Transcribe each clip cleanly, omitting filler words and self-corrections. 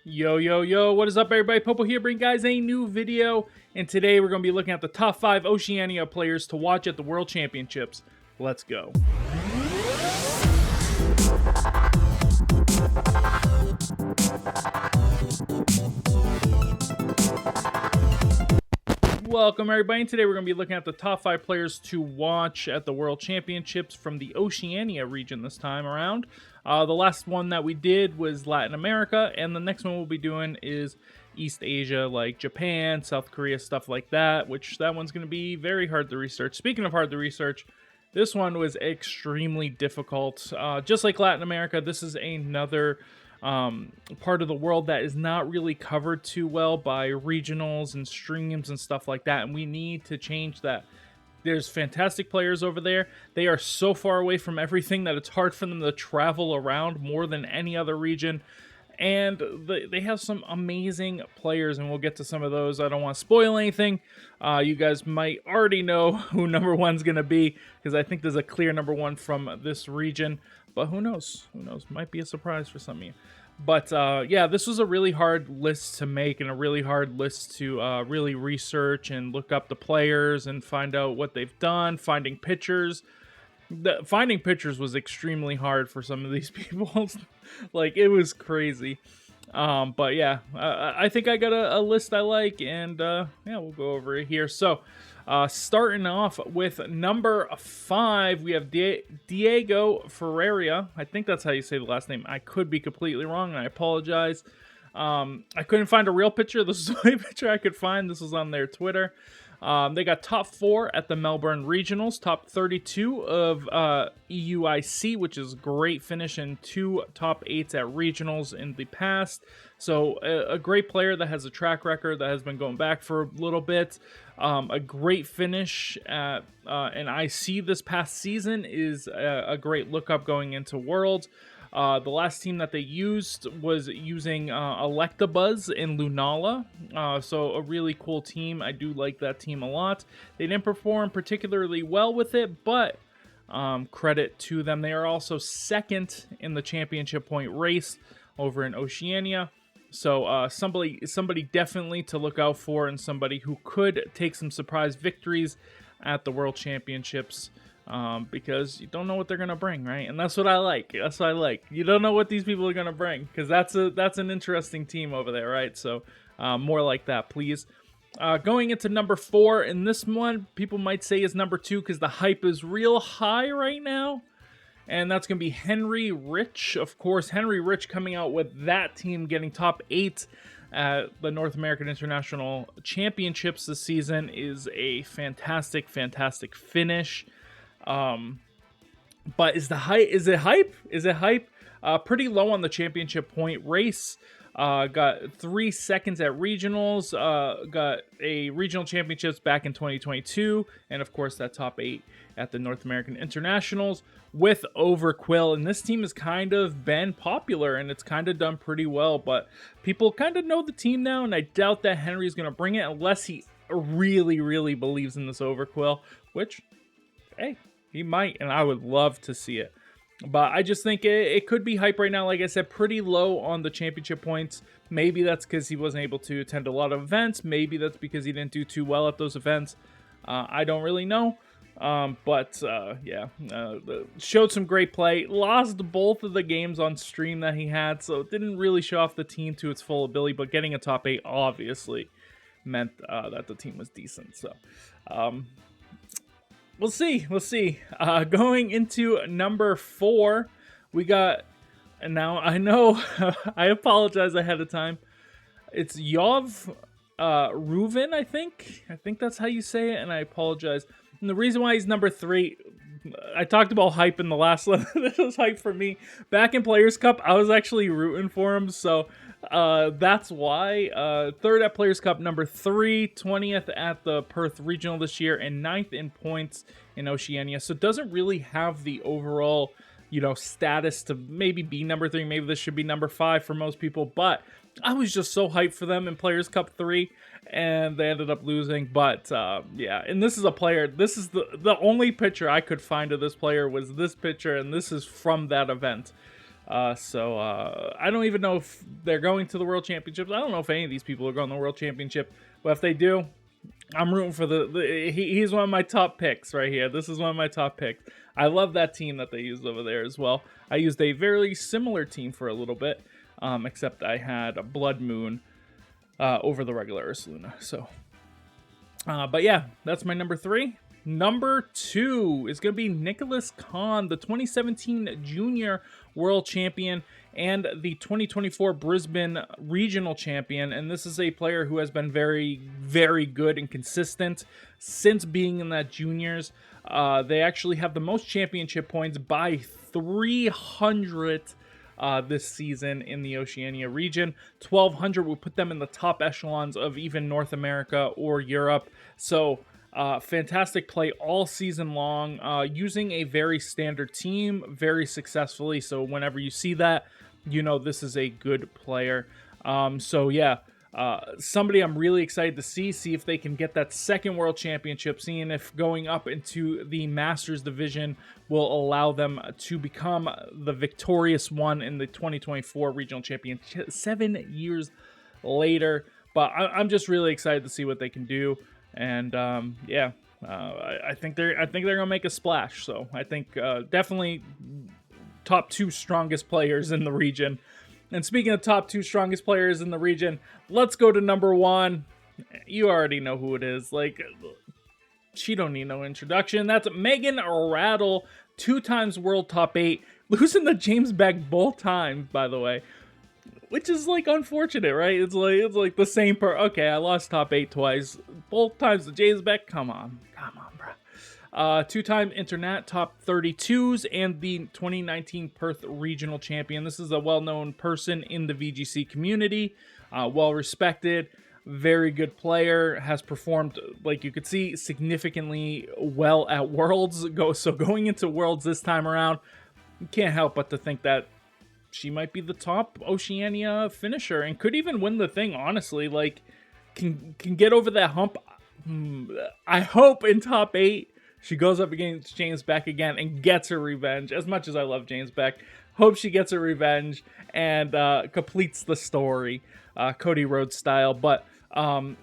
Yo, yo, yo, what is up, everybody? Popo here, bringing guys a new video. And today we're going to be looking at the top 5 Oceania players to watch at the World Championships. Let's go. Welcome, everybody. And today we're going to be looking at the top 5 players to watch at the World Championships from the Oceania region this time around. The last one that we did was Latin America, and the next one we'll be doing is East Asia, like Japan, South Korea, stuff like that, which that one's going to be very hard to research. Speaking of hard to research, this one was extremely difficult. Just like Latin America, this is another part of the world that is not really covered too well by regionals and streams and stuff like that, and we need to change that. There's fantastic players over there. They are so far away from everything that it's hard for them to travel around more than any other region. And they have some amazing players, and we'll get to some of those. I don't want to spoil anything. You guys might already know who number one's going to be, because I think there's a clear number one from this region. But who knows? Who knows? Might be a surprise for some of you. But yeah, this was a really hard list to make and a really hard list to really research and look up the players and find out what they've done, finding pictures. Finding pictures was extremely hard for some of these people. Like, it was crazy. But yeah, I think I got a list I like, and yeah, we'll go over it here. So, starting off with number 5, we have Diego Ferreira. I think that's how you say the last name. I could be completely wrong, and I apologize. I couldn't find a real picture. This is the only picture I could find. This was on their Twitter. They got top 4 at the Melbourne Regionals, top 32 of EUIC, which is great finish, and 2 top 8s at Regionals in the past. So a great player that has a track record that has been going back for a little bit. A great finish at an IC this past season is a great lookup going into Worlds. The last team that they used was using Electabuzz and Lunala, so a really cool team. I do like that team a lot. They didn't perform particularly well with it, but credit to them. They are also second in the championship point race over in Oceania. So somebody definitely to look out for, and somebody who could take some surprise victories at the World Championships. Because you don't know what they're gonna bring, right? And that's what I like. That's what I like. You don't know what these people are gonna bring, because that's an interesting team over there, right? So more like that, please. Going into number 4, and this one people might say is number 2 because the hype is real high right now, and that's gonna be Henry Rich. Of course, Henry Rich coming out with that team getting top 8 at the North American International Championships this season is a fantastic finish. But is it hype? Is it hype? Pretty low on the championship point race. Got 3 seconds at regionals. Got a regional championships back in 2022, and of course that top 8 at the North American Internationals with Overquill. And this team has kind of been popular, and it's kind of done pretty well. But people kind of know the team now, and I doubt that Henry's going to bring it unless he really believes in this Overquill, which, hey, he might, and I would love to see it. But I just think it could be hype right now. Like I said, pretty low on the championship points. Maybe that's because he wasn't able to attend a lot of events. Maybe that's because he didn't do too well at those events. I don't really know. Yeah, showed some great play. Lost both of the games on stream that he had, so it didn't really show off the team to its full ability. But getting a top 8 obviously meant that the team was decent. So, we'll see. Going into number 4, we got, and now I know, I apologize ahead of time. It's Yov Ruvin, I think that's how you say it, and I apologize. And the reason why he's number 3, I talked about hype in the last one. This was hype for me. Back in Players Cup, I was actually rooting for him, so that's why. 3rd at Players Cup, number 3, 20th at the Perth Regional this year, and 9th in points in Oceania. So doesn't really have the overall, status to maybe be number 3. Maybe this should be number 5 for most people, but I was just so hyped for them in Players Cup 3, and they ended up losing. But yeah, and this is a player. This is the only picture I could find of this player was this picture, and this is from that event. So I don't even know if they're going to the World Championships. I don't know if any of these people are going to the World Championship, but if they do, I'm rooting for he's one of my top picks right here. This is one of my top picks. I love that team that they used over there as well. I used a very similar team for a little bit, except I had a Blood Moon over the regular Ursaluna. So, but yeah, that's my number 3. Number 2 is going to be Nicholas Kahn, the 2017 Junior World Champion and the 2024 Brisbane Regional Champion. And this is a player who has been very, very good and consistent since being in that juniors. They actually have the most championship points by 300 this season in the Oceania region. 1,200 will put them in the top echelons of even North America or Europe. So fantastic play all season long, using a very standard team very successfully. So whenever you see that, you know this is a good player. So yeah, somebody I'm really excited to see if they can get that second World Championship, seeing if going up into the Masters division will allow them to become the victorious one in the 2024 Regional Championship 7 years later. But I'm just really excited to see what they can do. And yeah, I think they're gonna make a splash. So I think definitely top 2 strongest players in the region. And speaking of top 2 strongest players in the region, let's go to number 1. You already know who it is. Like, she don't need no introduction. That's Megan Rattle, 2 times world top 8, losing to James Beck both times, by the way. Which is like unfortunate, right? It's like the same okay, I lost top 8 twice. Both times to James Beck. Come on, bro. 2-time Internet top 32s and the 2019 Perth Regional Champion. This is a well-known person in the VGC community, well-respected, very good player, has performed, like you could see, significantly well at Worlds. So going into Worlds this time around, you can't help but to think that she might be the top Oceania finisher and could even win the thing, honestly. Like, can get over that hump. I hope in top 8 she goes up against James Beck again and gets her revenge. As much as I love James Beck, hope she gets her revenge and completes the story, Cody Rhodes style. But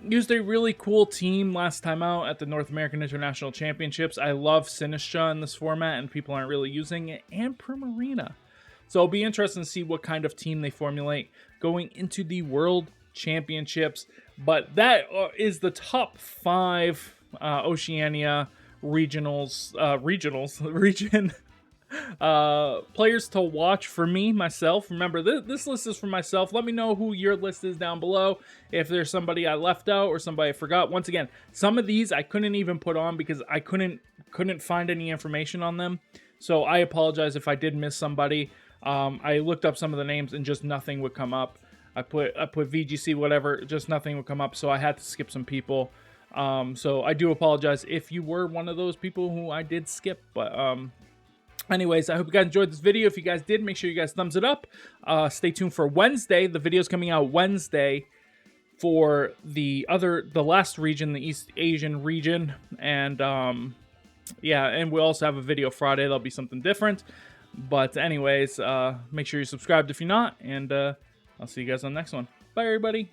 used a really cool team last time out at the North American International Championships. I love Sinistra in this format, and people aren't really using it, and Primarina. So it'll be interesting to see what kind of team they formulate going into the World Championships. But that is the top 5 Oceania region players to watch for me, myself. Remember, this list is for myself. Let me know who your list is down below. If there's somebody I left out or somebody I forgot. Once again, some of these I couldn't even put on because I couldn't find any information on them. So I apologize if I did miss somebody. I looked up some of the names and just nothing would come up. I put VGC, whatever, just nothing would come up. So I had to skip some people. So I do apologize if you were one of those people who I did skip. But anyways, I hope you guys enjoyed this video. If you guys did, make sure you guys thumbs it up. Stay tuned for Wednesday. The video's coming out Wednesday for the last region, the East Asian region. And yeah, and we'll also have a video Friday. That'll be something different. But anyways, make sure you're subscribed if you're not. And I'll see you guys on the next one. Bye, everybody.